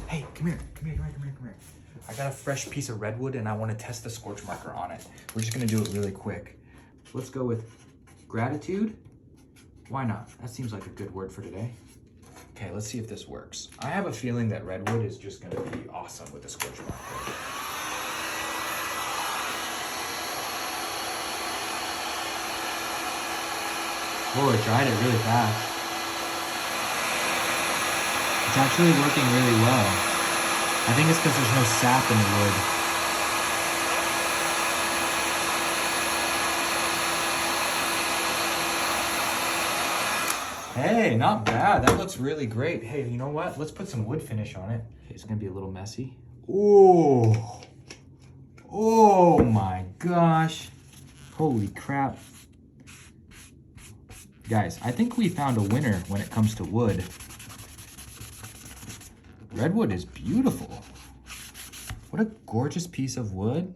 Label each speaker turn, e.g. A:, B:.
A: Hey, come here. I got a fresh piece of redwood and I want to test the scorch marker on it. We're just gonna do it really quick. Let's go with gratitude. Why not? That seems like a good word for today. Okay, let's see if this works. I have a feeling that redwood is just gonna be awesome with the scorch marker. Oh, it dried it really fast. It's actually working really well. I think it's because there's no sap in the wood. Hey, not bad. That looks really great. Hey, you know what? Let's put some wood finish on it. Okay, it's gonna be a little messy. Oh, oh my gosh. Holy crap. Guys, I think we found a winner when it comes to wood. Redwood is beautiful. What a gorgeous piece of wood.